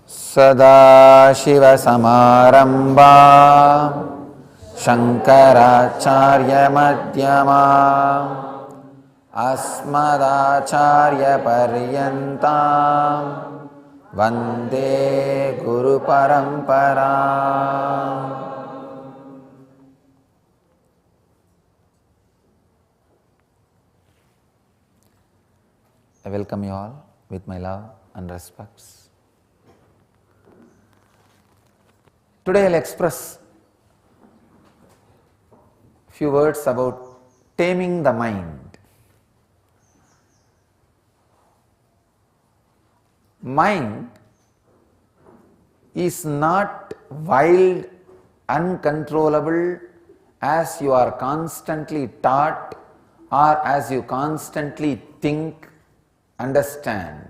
Sadashivasamarambha Shankaracharya-madhyamam Asmadacharya-paryantam Vande Guru-paramparam. I welcome you all with my love and respects. Today I will express few words about taming the mind. Mind is not wild, uncontrollable as you are constantly taught or as you constantly think, understand.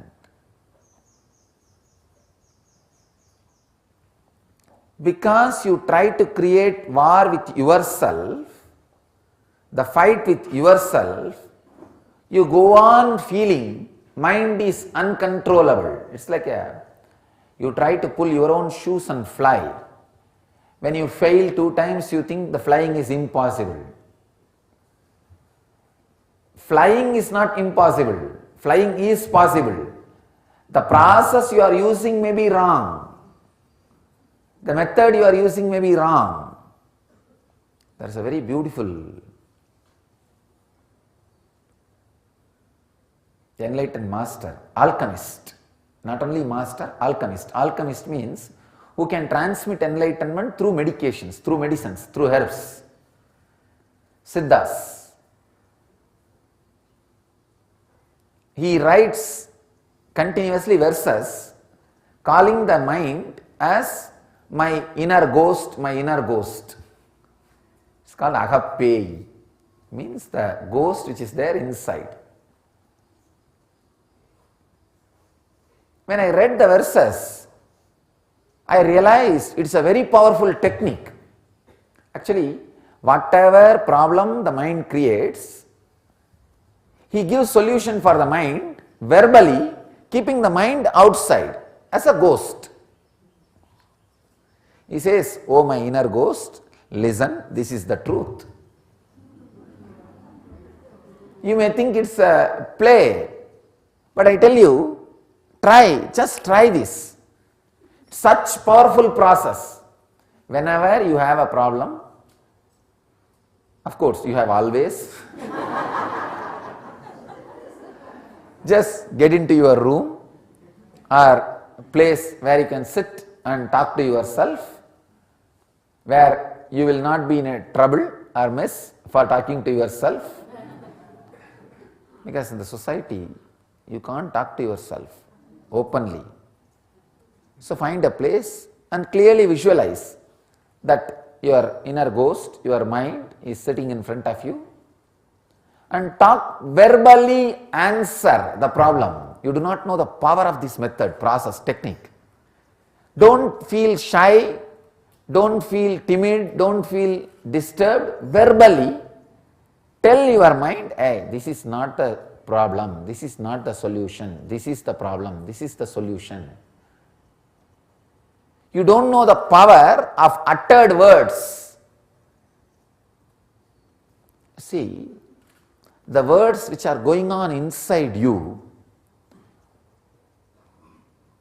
Because you try to create war with yourself, the fight with yourself, you go on feeling mind is uncontrollable. It's like you try to pull your own shoes and fly. When you fail 2 times, you think the flying is impossible. Flying is not impossible. Flying is possible. The process you are using may be wrong. The method you are using may be wrong. There is a very beautiful enlightened master, alchemist. Not only master, alchemist. Alchemist means who can transmit enlightenment through medications, through medicines, through herbs. Siddhas. He writes continuously verses calling the mind as my inner ghost, my inner ghost. It's called agape, means the ghost which is there inside. When I read the verses, I realized it's a very powerful technique. Actually, whatever problem the mind creates, he gives solution for the mind verbally, keeping the mind outside as a ghost. He says, "Oh my inner ghost, listen, this is the truth." You may think it's a play, but I tell you, just try this. Such powerful process. Whenever you have a problem, of course you have always, just get into your room or place where you can sit and talk to yourself, where you will not be in a trouble or mess for talking to yourself. Because in the society, you can't talk to yourself openly. So find a place and clearly visualize that your inner ghost, your mind is sitting in front of you, and talk verbally, answer the problem. You do not know the power of this method, process, technique. Don't feel shy, don't feel timid, don't feel disturbed. Verbally tell your mind, hey, this is not the problem, this is not the solution, this is the problem, this is the solution. You don't know the power of uttered words. See, the words which are going on inside you,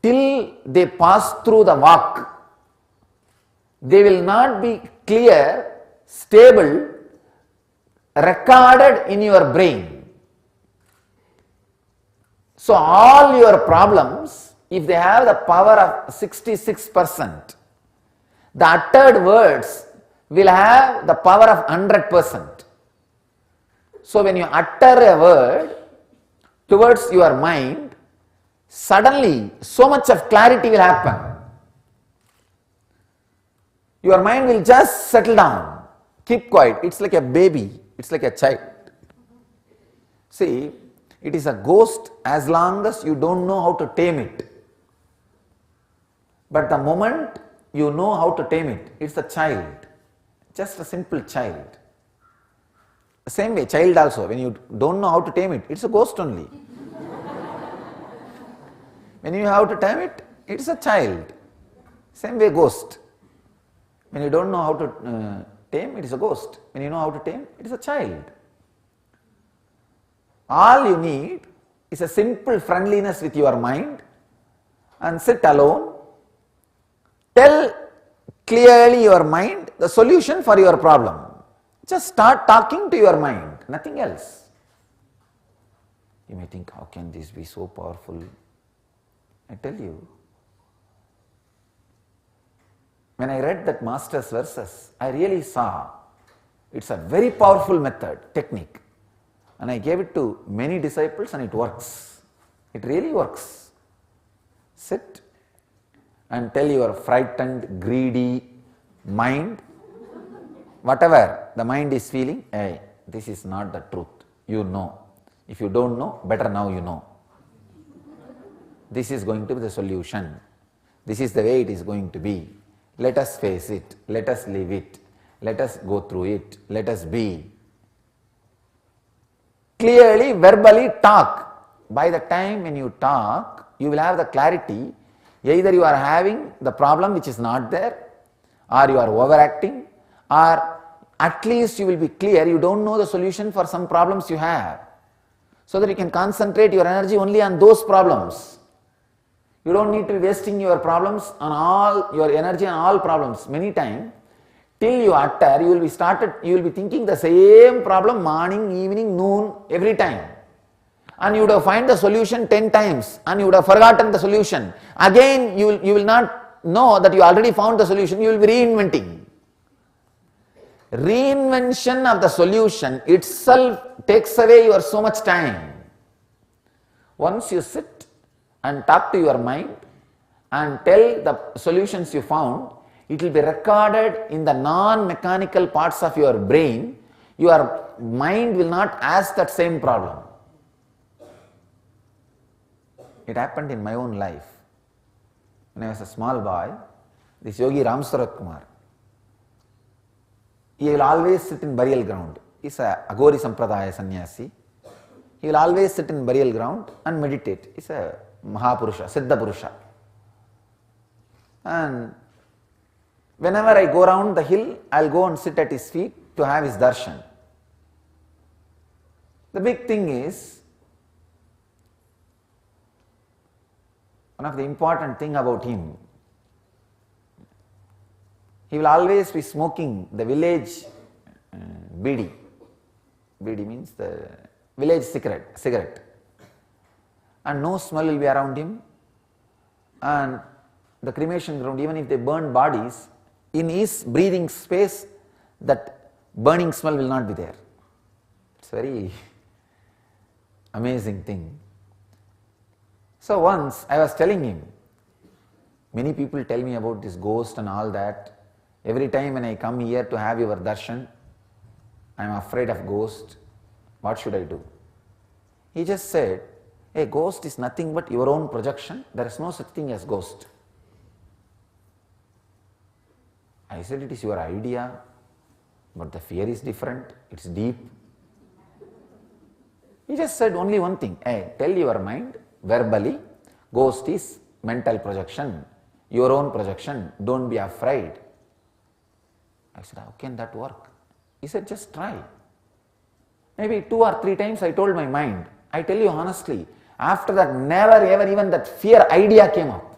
till they pass through the vak, they will not be clear, stable, recorded in your brain. So all your problems, if they have the power of 66%, the uttered words will have the power of 100%. So when you utter a word towards your mind, suddenly so much of clarity will happen. Your mind will just settle down, keep quiet. It's like a baby, it's like a child. See, it is a ghost as long as you don't know how to tame it. But the moment you know how to tame it, it's a child, just a simple child. Same way, child also, when you don't know how to tame it, it's a ghost only. When you have to tame it, it is a child. Same way ghost. When you don't know how to tame, it is a ghost. When you know how to tame, it is a child. All you need is a simple friendliness with your mind and sit alone. Tell clearly your mind the solution for your problem. Just start talking to your mind, nothing else. You may think, how can this be so powerful? I tell you, when I read that master's verses, I really saw it's a very powerful method, technique. And I gave it to many disciples and it works. It really works. Sit and tell your frightened, greedy mind, whatever the mind is feeling, hey, this is not the truth. You know. If you don't know, better now you know. This is going to be the solution. This is the way it is going to be. Let us face it. Let us live it. Let us go through it. Let us be. Clearly, verbally talk. By the time when you talk, you will have the clarity. Either you are having the problem which is not there, or you are overacting, or at least you will be clear, you don't know the solution for some problems you have. So that you can concentrate your energy only on those problems. You don't need to be wasting your problems on all, your energy on all problems. Many times, till you utter, you will be thinking the same problem morning, evening, noon, every time. And you would have found the solution 10 times and you would have forgotten the solution. Again, you will not know that you already found the solution, you will be reinventing. Reinvention of the solution itself takes away your so much time. Once you sit and talk to your mind and tell the solutions you found, it will be recorded in the non-mechanical parts of your brain. Your mind will not ask that same problem. It happened in my own life. When I was a small boy, this Yogi Ramsarat Kumar, he will always sit in burial ground. He is a Agori Sampradaya sannyasi. He will always sit in burial ground and meditate. He is a Mahapurusha, Siddha Purusha. And whenever I go around the hill, I will go and sit at his feet to have his darshan. The big thing is, one of the important thing about him, he will always be smoking the village bidi. Bidi means the village cigarette. And no smell will be around him. And the cremation ground, even if they burn bodies, in his breathing space, that burning smell will not be there. It's a very amazing thing. So once I was telling him, many people tell me about this ghost and all that. Every time when I come here to have your darshan, I am afraid of ghost. What should I do? He just said, a ghost is nothing but your own projection. There is no such thing as ghost. I said, it is your idea, but the fear is different. It's deep. He just said only one thing. Hey, tell your mind verbally, ghost is mental projection, your own projection. Don't be afraid. I said, how can that work? He said, just try. Maybe 2 or 3 times I told my mind. I tell you honestly, after that, never ever even that fear idea came up.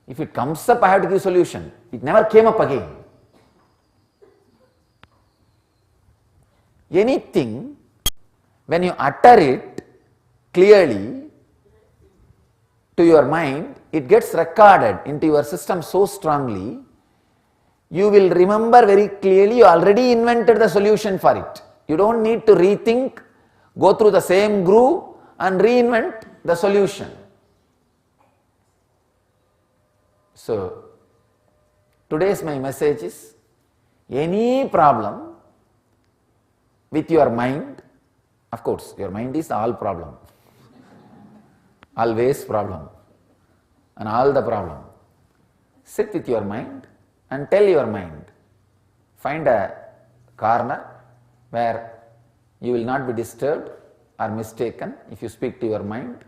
If it comes up, I have to give solution. It never came up again. Anything, when you utter it clearly to your mind, it gets recorded into your system so strongly, you will remember very clearly you already invented the solution for it. You don't need to rethink, go through the same groove and reinvent the solution. So, today's my message is, any problem with your mind, of course, your mind is all problem, always problem, and all the problem. Sit with your mind and tell your mind. Find a corner where you will not be disturbed or mistaken if you speak to your mind.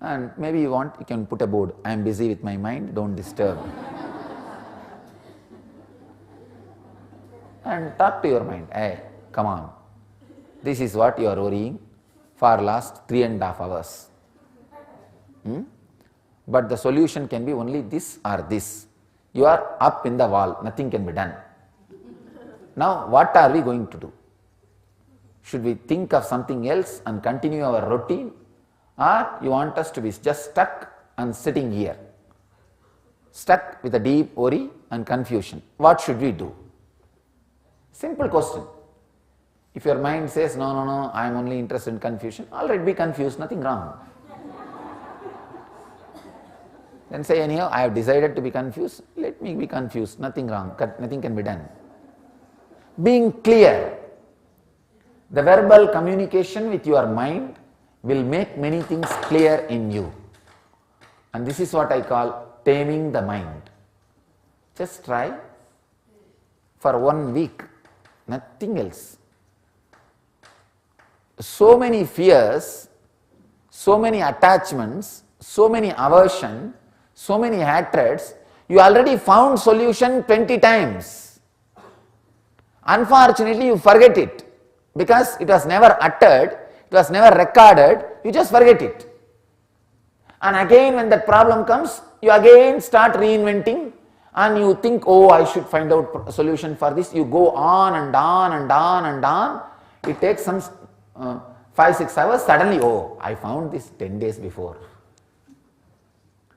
And maybe you can put a board, I am busy with my mind, don't disturb. And talk to your mind, hey, come on, this is what you are worrying for last 3.5 hours. But the solution can be only this or this. You are up in the wall, nothing can be done. Now what are we going to do? Should we think of something else and continue our routine, or you want us to be just stuck and sitting here, stuck with a deep worry and confusion? What should we do? Simple question. If your mind says, no, I am only interested in confusion, alright, be confused, nothing wrong. Then say, anyhow, I have decided to be confused, let me be confused, nothing wrong, nothing can be done. Being clear. The verbal communication with your mind will make many things clear in you. And this is what I call taming the mind. Just try for 1 week, nothing else. So many fears, so many attachments, so many aversion, so many hatreds, you already found solution 20 times. Unfortunately, you forget it. Because it was never uttered, it was never recorded, you just forget it. And again when that problem comes, you again start reinventing and you think, oh, I should find out a solution for this. You go on and on and on and on. It takes some 5-6 hours, suddenly, oh, I found this 10 days before.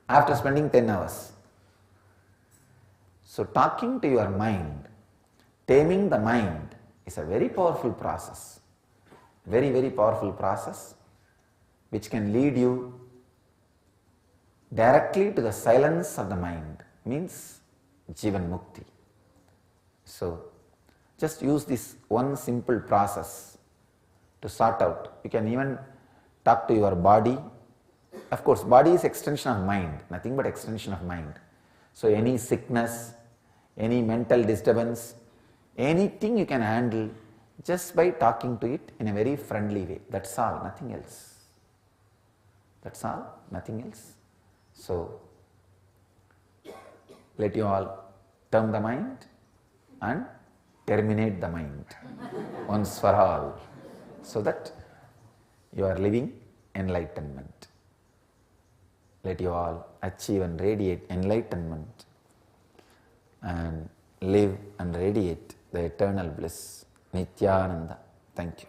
After spending 10 hours. So talking to your mind, taming the mind, is a very powerful process, very, very powerful process which can lead you directly to the silence of the mind, means Jivan Mukti. So just use this one simple process to sort out. You can even talk to your body. Of course, body is extension of mind, nothing but extension of mind. So any sickness, any mental disturbance, anything you can handle just by talking to it in a very friendly way. That's all, nothing else. That's all, nothing else. So, let you all tame the mind and terminate the mind once for all, so that you are living enlightenment. Let you all achieve and radiate enlightenment and live and radiate the eternal bliss. Nithyananda. Thank you.